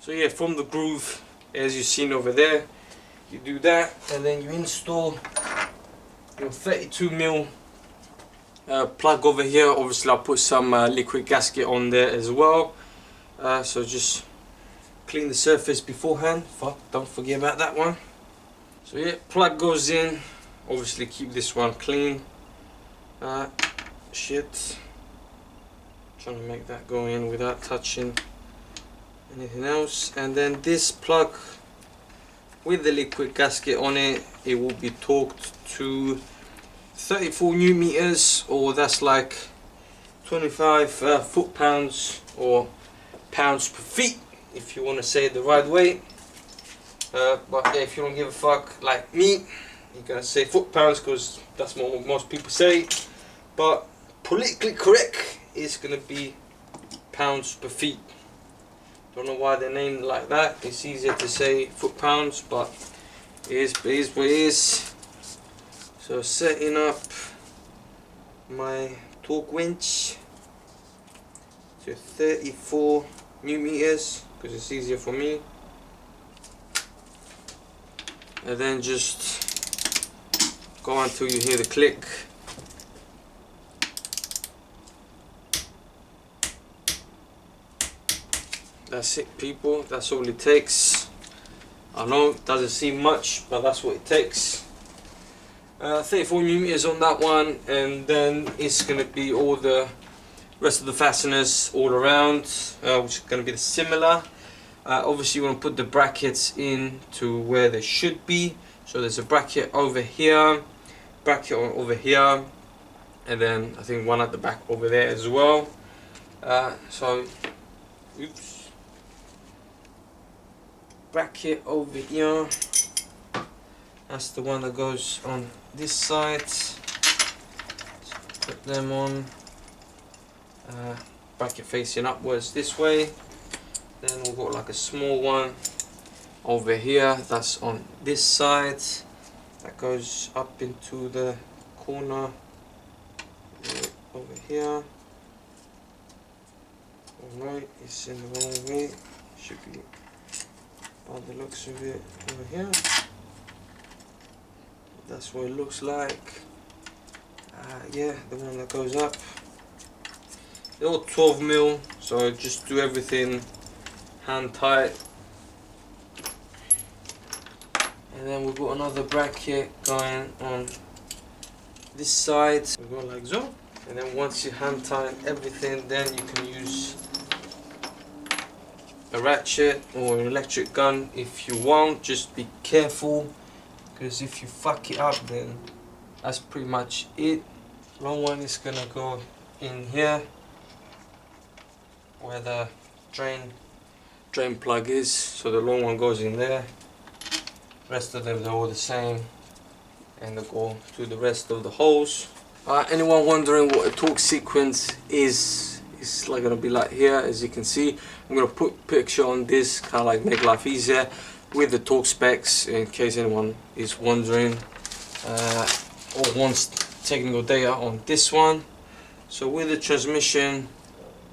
So yeah, from the groove, as you've seen over there, you do that, and then you install your 32mm plug over here. Obviously I'll put some liquid gasket on there as well, so just clean the surface beforehand. Don't forget about that one. So yeah, plug goes in. Obviously keep this one clean. Shit, trying to make that go in without touching anything else. And then this plug with the liquid gasket on it, it will be torqued to 34 Newton meters, or that's like 25 foot-pounds or pounds per feet, if you want to say it the right way. But yeah, if you don't give a fuck like me, you're gonna say foot-pounds because that's what most people say. But politically correct is gonna be pounds per feet. Don't know why they're named like that. It's easier to say foot-pounds, but it is what it is. So setting up my torque winch to 34 Newton meters because it's easier for me, and then just go until you hear the click. That's it, people. That's all it takes. I know it doesn't seem much, but that's what it takes. 34 Newton meters on that one, and then it's going to be all the rest of the fasteners all around, which is going to be similar. Obviously you want to put the brackets in to where they should be. So there's a bracket over here, bracket over here, and then I think one at the back over there as well. Oops, bracket over here, that's the one that goes on this side. Put them on, bracket facing upwards this way. Then we've got like a small one over here that's on this side, that goes up into the corner over here. Alright, it's in the wrong way, should be by the looks of it over here. That's what it looks like. Yeah, the one that goes up. They're all 12mm, so just do everything hand tight. And then we've got another bracket going on this side. We go like so. And then once you hand tighten everything, then you can use a ratchet or an electric gun if you want. Just be careful, because if you fuck it up, then that's pretty much it. Long one is gonna go in here where the drain plug is, so the long one goes in there. Rest of them, they're all the same, and they go to the rest of the holes. Anyone wondering what a torque sequence is, it's like gonna be like here. As you can see, I'm gonna put a picture on this, kind of like make life easier with the torque specs in case anyone is wondering or wants technical data on this one. So with the transmission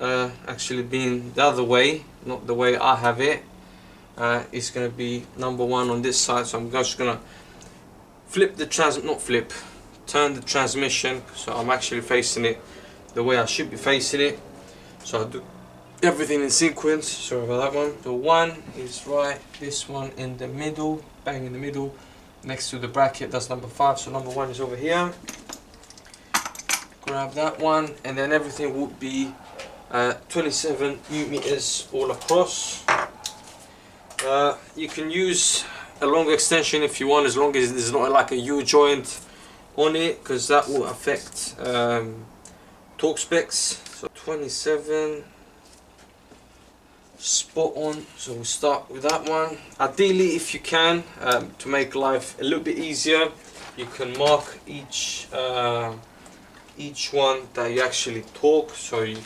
actually being the other way, not the way I have it, it's going to be number one on this side. So I'm just going to flip the turn the transmission, so I'm actually facing it the way I should be facing it. So I'll do everything in sequence. Sorry about that one. The one is right, this one in the middle, bang in the middle, next to the bracket. That's number 5. So number 1 is over here. Grab that one, and then everything would be 27 Newton meters all across. You can use a longer extension if you want, as long as there's not like a U-joint on it, because that will affect torque specs. So 27, spot on. So we'll start with that one. Ideally, if you can, to make life a little bit easier, you can mark each one that you actually torque, so you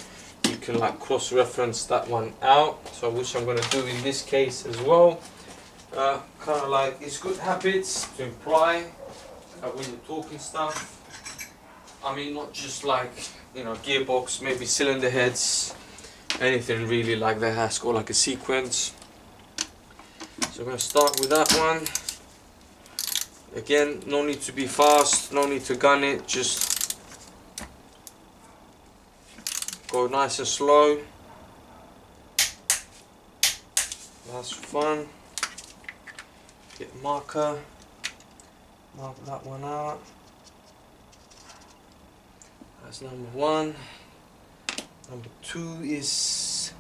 can like cross-reference that one out. So which I'm going to do in this case as well. Kind of like, it's good habits to apply when you're talking stuff. I mean, not just like, you know, gearbox, maybe cylinder heads, anything really like that has got like a sequence. So I'm going to start with that one. Again, no need to be fast, no need to gun it, just go nice and slow. That's fun. Get a marker, mark that one out. That's number one. Number two is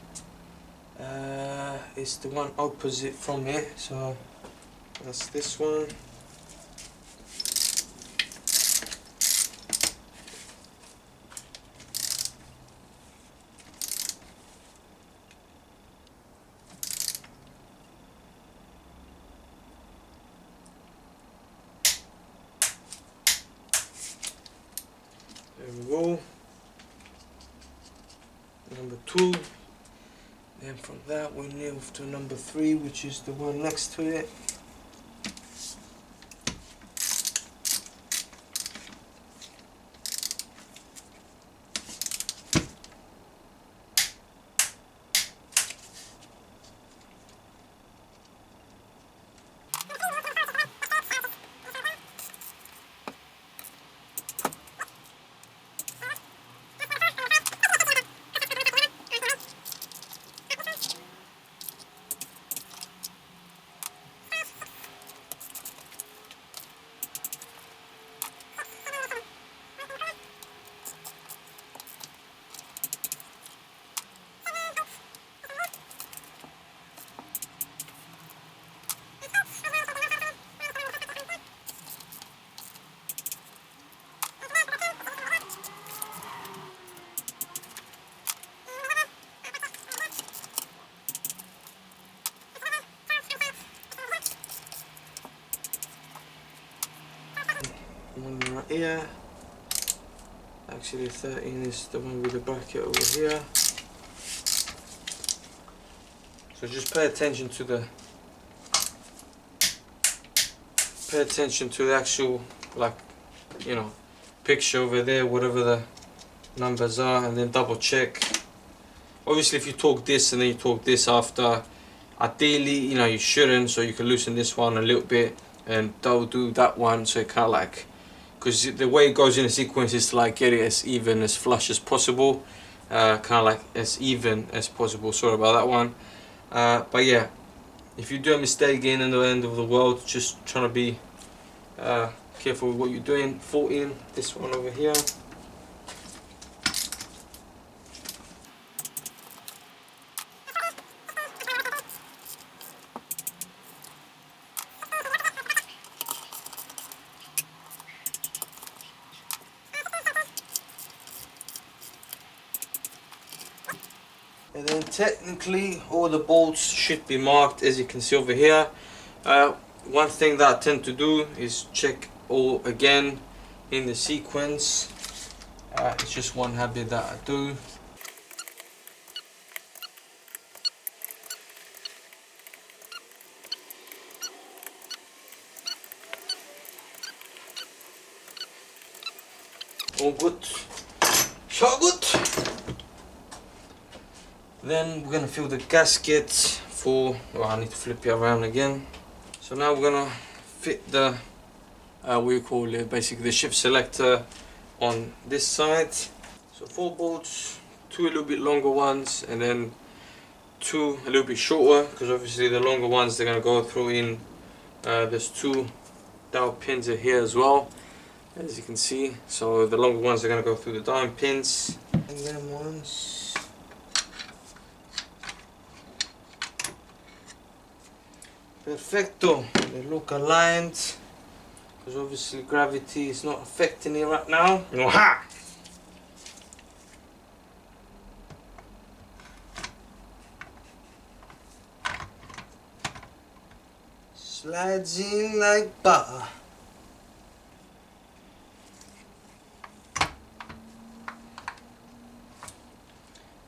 the one opposite from it, so that's this one. There we go. Number two. Then from that we move to number three, which is the one next to it. One right here. Actually 13 is the one with the bracket over here. So just pay attention to the actual, like, you know, picture over there, whatever the numbers are, and then double check. Obviously if you torque this and then you torque this after, ideally, you know, you shouldn't, so you can loosen this one a little bit and do that one, so it kind of like, because the way it goes in a sequence is to like get it as even, as flush as possible, kind of like as even as possible. Sorry about that one, but yeah, if you do a mistake in the end of the world, just trying to be careful with what you're doing. 14, this one over here. And then technically all the bolts should be marked, as you can see over here. One thing that I tend to do is check all again in the sequence. It's just one habit that I do. All good. So good. Then we're gonna fill the gasket for, well, I need to flip it around again. So now we're gonna fit the, what you call it, basically the shift selector on this side. So 4 bolts, 2 a little bit longer ones, and then 2 a little bit shorter, because obviously the longer ones they're gonna go through in, there's 2 dowel pins here as well, as you can see. So the longer ones are gonna go through the dowel pins. And then ones. Perfecto, they look aligned, because obviously gravity is not affecting it right now. Aha! Slides in like butter.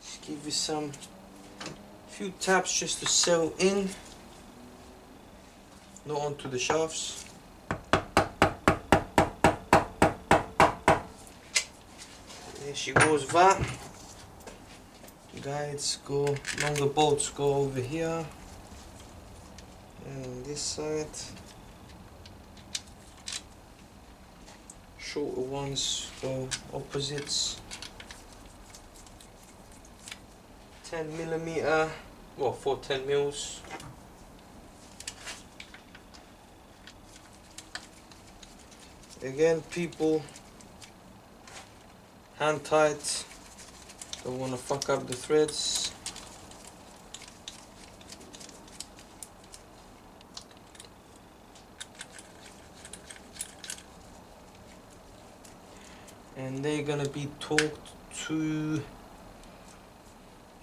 Just give you some few taps just to settle in. Not onto the shafts. There she goes, that. Guides go, longer bolts go over here. and this side. Shorter ones for opposites. 10mm, well, for 10 mils. Again, people, hand tight, don't want to fuck up the threads. And they're gonna be torqued to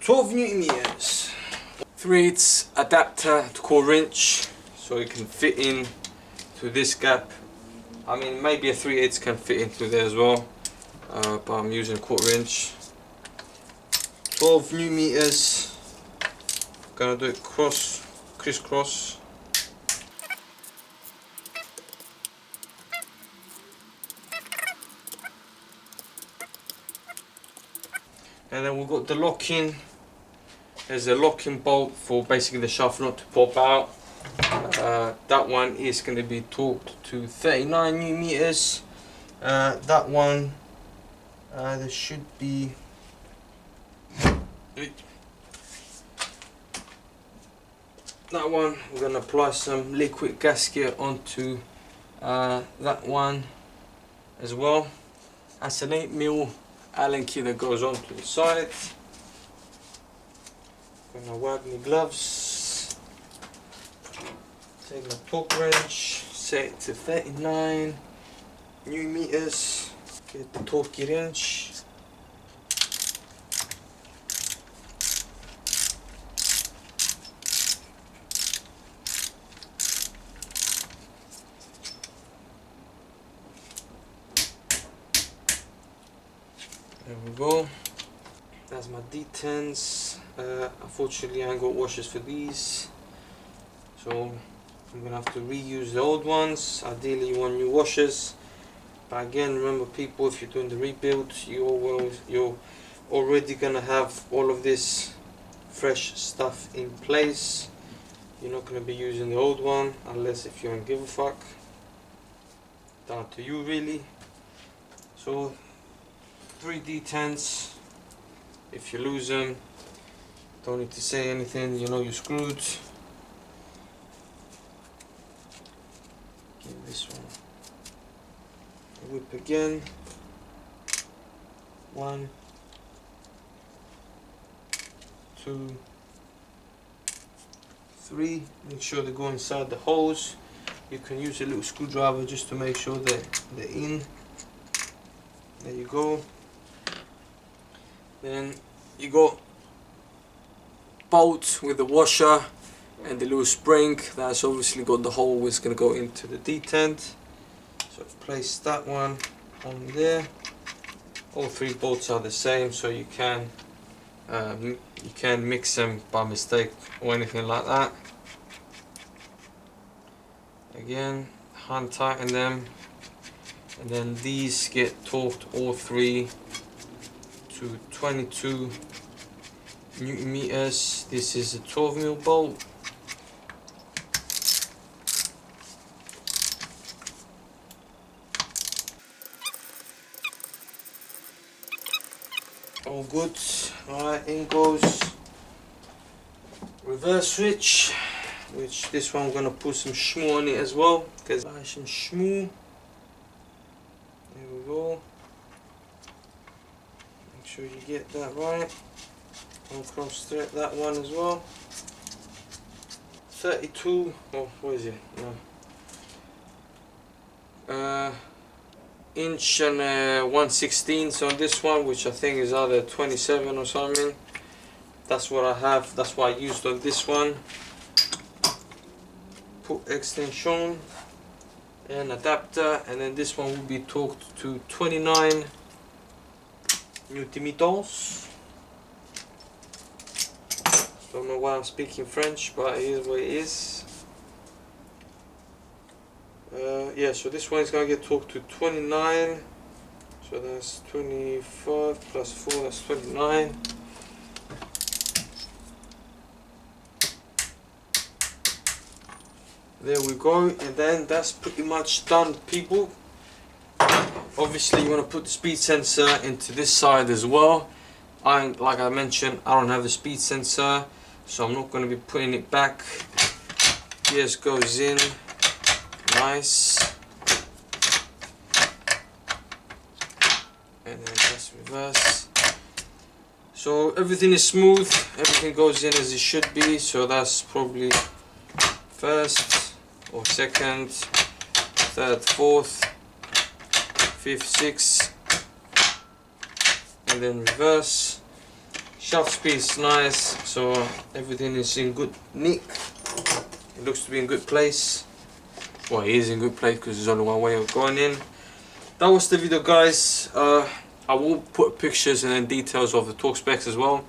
12 Newton meters. 3/8 adapter to core wrench, so it can fit in to this gap. I mean, maybe a 3/8 can fit into there as well, but I'm using a quarter inch. 12 Newton meters. Gonna do it crisscross. And then we've got the locking. There's a locking bolt for basically the shaft not to pop out. That one is going to be torqued to 39 Newton meters. That one, there should be. That one, we're going to apply some liquid gasket onto that one as well. That's an 8mm Allen key that goes onto the side. Gonna wipe my gloves. Take my torque wrench, set it to 39 Newton meters. Get the torque wrench. There we go. That's my D10s. Unfortunately, I ain't got washers for these, so I'm gonna have to reuse the old ones. Ideally, you want new washers, but again, remember, people, if you're doing the rebuild, you're already gonna have all of this fresh stuff in place. You're not gonna be using the old one unless if you don't give a fuck. Down to you, really. So 3 D10s. If you lose them, don't need to say anything, you know you're screwed. Give this one a whip again. 1, 2, 3. Make sure they go inside the holes. You can use a little screwdriver just to make sure that they're in. There you go. Then you got bolt with the washer and the little spring that's obviously got the hole which is going to go into the detent. So I've placed that one on there. All 3 bolts are the same, so you can mix them by mistake or anything like that. Again, hand tighten them, and then these get torqued all 3 to 22 Newton meters. This is a 12mm bolt. All good. Alright, in goes reverse switch, which this one I'm gonna put some shmoo on it as well, because I have some shmoo. There we go. Make sure you get that right. I'll cross thread that one as well. 32, oh, what is it? No. Inch and 1/16 on this one, which I think is either 27 or something. That's what I have, that's what I used on this one. Put extension and adapter, and then this one will be torqued to 29 Newton meters. Don't know why I'm speaking French, but it is what it is. Yeah, so this one is going to get torqued to 29. So that's 25 plus 4, that's 29. There we go, and then that's pretty much done, people. Obviously you want to put the speed sensor into this side as well. Like I mentioned, I don't have the speed sensor, so I'm not going to be putting it back. Gears goes in, nice, and then just reverse. So everything is smooth, everything goes in as it should be, so that's probably first or second, third, fourth, fifth, sixth, and then reverse. Shaft speed is nice, so everything is in good nick. It looks to be in good place. Well, it is in good place because there's only one way of going in. That was the video, guys. I will put pictures and then details of the torque specs as well.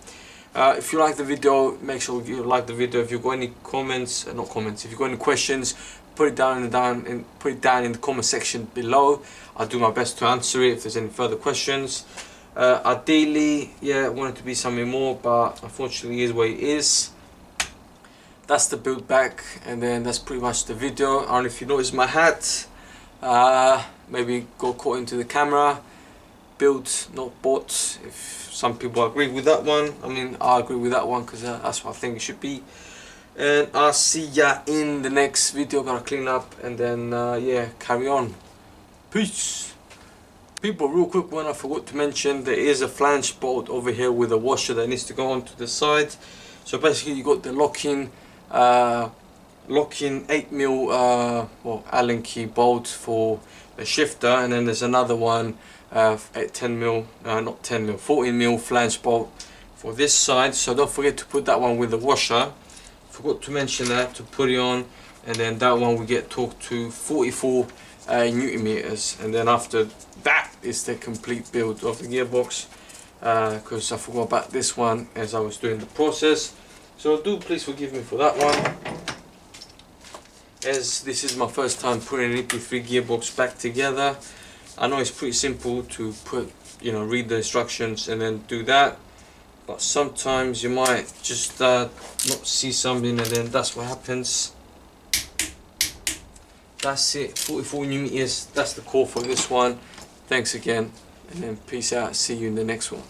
If you like the video, make sure you like the video. If you've got any comments, not comments, if you've got any questions, put it down in the comment section below. I'll do my best to answer it if there's any further questions. Ideally, yeah, I want it to be something more, but unfortunately it is what it is. That's the build back, and then that's pretty much the video. I don't know if you noticed my hat. Maybe got caught into the camera. Built, not bought. If some people agree with that one, I mean, I agree with that one because that's what I think it should be. And I'll see ya in the next video. Gonna clean up and then yeah, carry on. Peace. People, real quick one I forgot to mention, there is a flange bolt over here with a washer that needs to go onto the side. So basically you got the locking 8mm well, Allen key bolt for the shifter, and then there's another one at 10mm, not 10mm, 14mm flange bolt for this side. So don't forget to put that one with the washer. Forgot to mention that, to put it on, and then that one we get torqued to 44 Newton meters, and then after that is the complete build of the gearbox, because I forgot about this one as I was doing the process. So do please forgive me for that one, as this is my first time putting an EP3 gearbox back together. I know it's pretty simple to put, you know, read the instructions and then do that, but sometimes you might just not see something, and then that's what happens. That's it, 44 Newton meters, that's the core for this one. Thanks again, and then peace out, see you in the next one.